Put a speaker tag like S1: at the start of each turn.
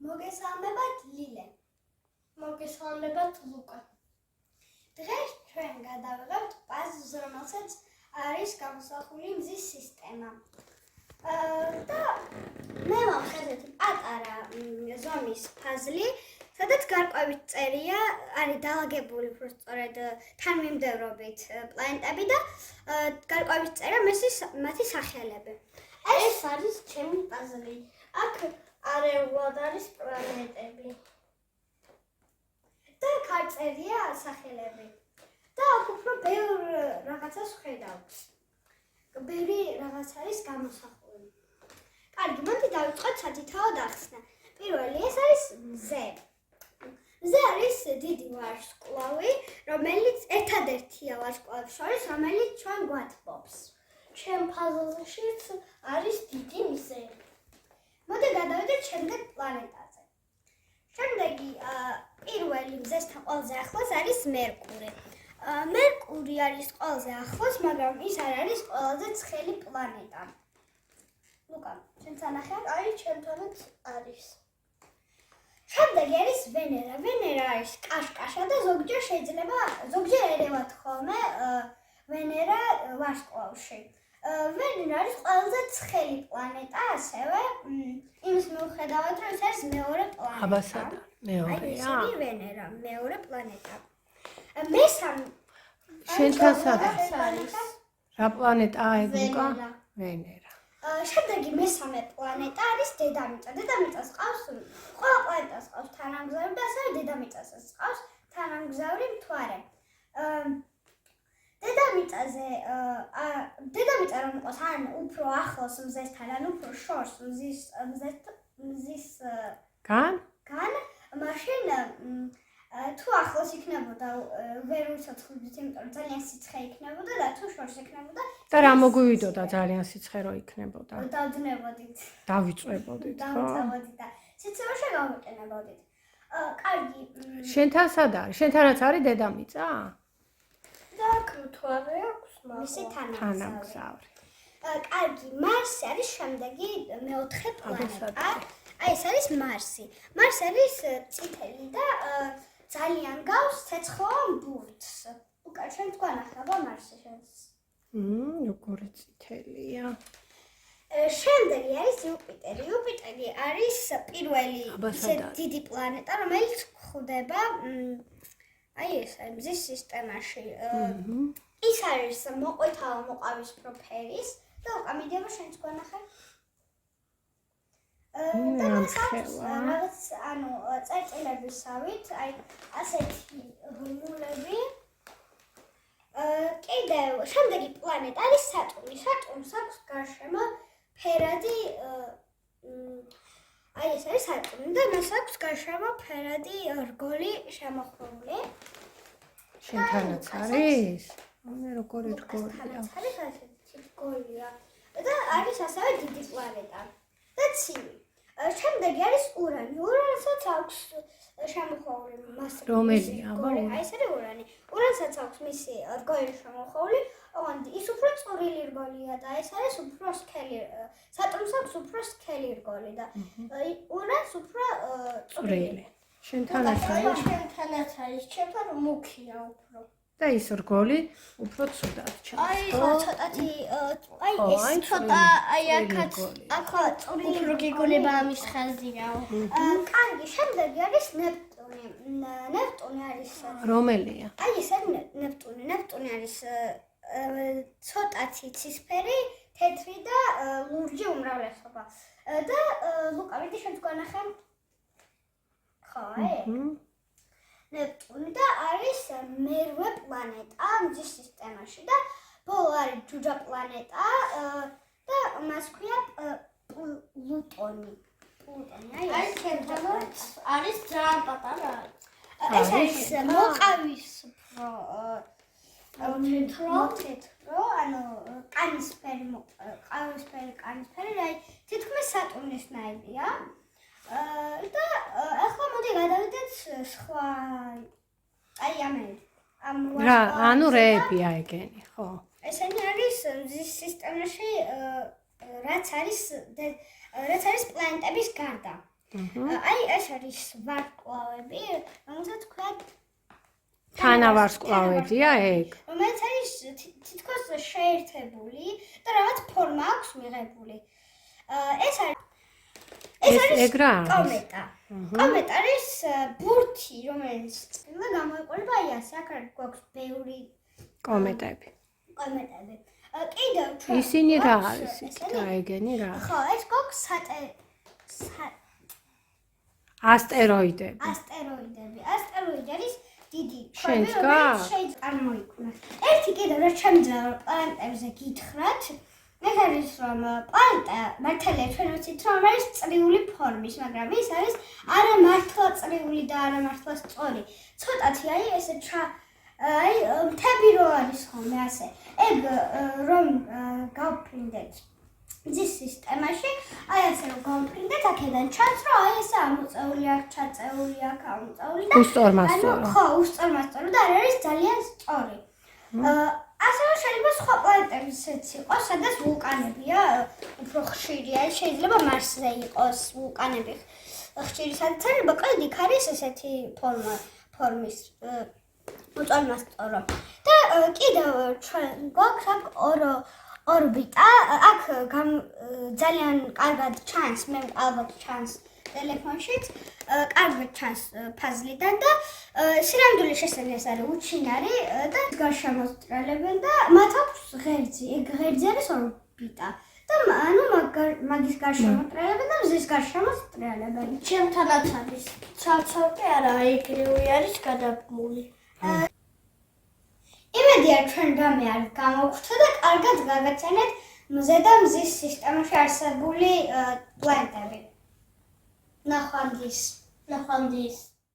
S1: მოგესალმებათ ლილე.
S2: მოგესალმებათ ლუკა.
S1: დღეს ჩვენ გადავიღებთ პაზლს, რომელსაც არის გამოსახული მზის სისტემა. და მე ვამხელეთ პატარა ზომის პაზლი, სადაც გარკვევით წერია, არის დალაგებული უბრალოდ თანმიმდევრობით პლანეტები და გარკვევით წერია მათი სახელები.
S2: ეს არის ჩემი პაზლი. აქ არეულად არის პლანეტები.
S1: და ქარწერია სახელები. და აქ უფრო ბევრ რაღაცას ხედავთ. ბევრი რაღაც არის გამოსახული. კარგი, მოდი დავიწყოთ სათითაოდ ახსნა. პირველი ეს არის მზე. მზე არის დიდი ვარსკვლავი, რომელიც ერთადერთია ვარსკვლავების შორის, რომელიც ჩვენ გვათბობს.
S2: ჩემ პაზლშიც არის დიდი მზე.
S1: მოდი გადავიდეთ შემდეგ პლანეტაზე. შემდეგი პირველი მზესთან ყველაზე ახლოს არის მერკური. მერკური არის ყველაზე ახლოს, მაგრამ ის არ არის ყველაზე ცხელი პლანეტა. ლუკა, შენც ანახე?
S2: აი, ჩემთანაც არის.
S1: შემდეგი არის ვენერა. ვენერა არის კაშკაშა და ზოგჯერ ერევათ ხოლმე ვენერა ვარსკვლავში. ვენერა არის ყველაზე ცხელი პლანეტა, ასევე იმის მიუხედავად, რომ ეს არის მეორე პლანეტა.
S3: აბასადა, მეორეა.
S1: ეს არის ვენერა, მეორე პლანეტა. მესამე
S3: შენთან სადაც არის? რა პლანეტაა ეგ ლუკა?
S2: ვენერა.
S3: ვენერა.
S1: შემდეგი მესამე პლანეტა არის დედამიწა. დედამიწას ყავს, ყველა პლანეტას ყავს თანამგზავრი და ასევე დედამიწასაც ყავს თანამგზავრი მთვარე. დედამიწა რომ იყოს ან უფრო ახლოს მზესთან, ან უფრო შორს მზისგან, მაშინ თუ ახლოს იქნებოდა ვერ უცოცხლდით, იმიტომ რომ ძალიან სიცხე იქნებოდა და თუ შორს იქნებოდა
S3: და რა მოგვივიდოდა ძალიან სიცხე რო იქნებოდა?
S1: დავძნებოდით.
S3: დავიწვებოდით, ხო?
S1: დავწავოდით და სიცივეში გავიყენებოდით. კარგი.
S3: შენთან სად არის? შენთანაც არის დედამიწა?
S2: და აქ მთვარე აქვს,
S1: მისი
S2: მაგრამ
S3: თანამგზავრი.
S1: კარგი, მარსი არის შემდეგი მეოთხე
S3: აბასადა.
S1: პლანეტა. აი ეს არის მარსი. მარსი არის წითელი და ძალიან გავს ცეცხლოვან ბურთს. უკა შენ თქვენ ახლა მარსი შენს.
S3: როგორი წითელია.
S1: შემდეგი არის იუპიტერი. იუპიტერი არის პირველი ისე
S3: აბასადა.
S1: დიდი პლანეტა, რომელიც გვხვდება აი ეს არის მზის სისტემაში. ის არის მოყვითალო მოყავისფრო ფერის და უკა მიდიება შენ თქვენ ახლა. და რაღაც ანუ წერტილებისავით, აი ასეთი ღრმულები. კიდევ შემდეგი პლანეტა არის სატურნი. სატურნს აქვს გარშემო ფერადი აი ეს არის სატურნი და მას აქვს გარშემო ფერადი რგოლი შემოხვრული.
S3: შენთანაც არის? როგორი რგოლია?
S1: არის ასეთი რგოლია. და არის ასევე დიდი პლანეტა და ცივი. შემდეგი არის ურანი. ურანსაც აქვს შემოხვრული მასა.
S3: რომელია?
S1: აი ეს არის ურანი. ურანსაც აქვს მისი რგოლი შემოხვრული, ოღონდ ის უფრო წვრილი რგოლია და ეს არის უფრო სქელი. სატურნს აქვს უფრო სქელი რგოლი და ურანს უფრო წვრილი.
S3: შენთანაც არის?
S2: ჩემთანაც არის, ჩემთან მუქია უფრო.
S3: და ის რგოლი უფრო ცუდად ჩანს.
S1: აი ცოტათი აი ეს
S2: ცოტა აი აქაც უფრო გიგონება ამის ხაზია.
S1: კარგი, შემდეგი არის ნეპტუნი. ნეპტუნი არის
S3: რომელია?
S1: აი ეს არის ნეპტუნი. ნეპტუნი არის ცოტათი ცისფერი, თეთრი და ლურჯი უმრავლესობა. და ლუკა, ვიდი შენ თქვენ ახლა. ხო, აი ნეპტუნი და არის მერვე პლანეტა მზის სისტემაში და ბოლო არის ჯუჯა პლანეტა და მას ქვია პლუტონი.
S2: აი, ჩემთანაც არის ძალიან პატარა.
S1: ეს არის მოყავისფრო თეთრო, ანუ კანისფერი, აი თითქმის სატურნისნაირია. და ახლა მოდი გადავიდეთ სხვა აი
S3: რა, ანუ რეებია ეგენი, ხო?
S1: ესენი არის მზის სისტემაში რაც არის პლანეტების გარდა. აი ეს არის ვარსკვლავები, რომელსაც ქვია
S3: თანავარსკვლავედია ეგ.
S1: რომელიც არის თითქოს შეერთებული და რაღაც ფორმა აქვს მიღებული. ეს არის
S3: ეგ რა არის?
S1: კომეტა. კომეტა არის ბურთი, რომელიც და გამოიყურება აი ასე, აქ გვაქვს ბევრი
S3: კომეტები.
S1: კომეტები. კიდევ ჩვენ
S3: ისინი რა არის? ეგენი რა?
S1: ხო, ეს გვაქვს
S3: ასტეროიდები.
S1: ასტეროიდები. ასტეროიდი არის დიდი
S3: შენს
S1: ქვები,
S3: გავს?
S1: რომელიც შეიძლება წარმოიქმნას. ერთი კიდევ რაც შემიძლია რომ პლანეტებზე გითხრათ, ეს არის რომ პლანეტა მართალია ჩვენ ვიცით რომ არის წრიული ფორმის, მაგრამ ის არის არა მართლა წრიული და არა მართლა სწორი. ცოტათი აი ესე აი მთები რო არის ხოლმე ასე. ეგ რომ გავფრინდეთ ძის სისტემაში, აი ასე რომ გავფრინდეთ, აქედან ჩანს რომ აი ესე ამოწეული აქ ჩაწეული აქ ამოწეული და
S3: უსწორმასწორო.
S1: ხო, უსწორმასწორო და არ არის ძალიან სწორი. ასევე შეიძლება სხვა პლანეტებიც იყოს, სადაც ვულკანებია, უფრო ხშირია, შეიძლება მარსზე იყოს ვულკანები ხშირი, სადაც არის, მოკლედ იქ არის ესეთი ფორმის უსწორმასწორო. და კიდევ ჩვენ გვაქვს აქ ორბიტა, აქ ძალიან კარგად ჩანს, მე ალბათ ჩანს ტელეფონშიც, კარგად ჩანს ფაზლიდან და სინამდვილე შესაძლოა ეს არის უჩინარი და გარშემოსტრალებენ და მათ აქვს ღერძი. ეგ ღერძი არის ორბიტა. და ანუ მაგის გარშემოსტრალებენ და მზის გარშემოსტრალებენ.
S2: ჩემთანაც არის. ცალ-ცალკე არა, ეგრევე არის გადაბმული.
S1: იმედია ჩვენ რამე არ გამოგხვდა და კარგად გაგაცანეთ მზე და მზის სისტემაში არსებული პლანეტები. ნახვამდის.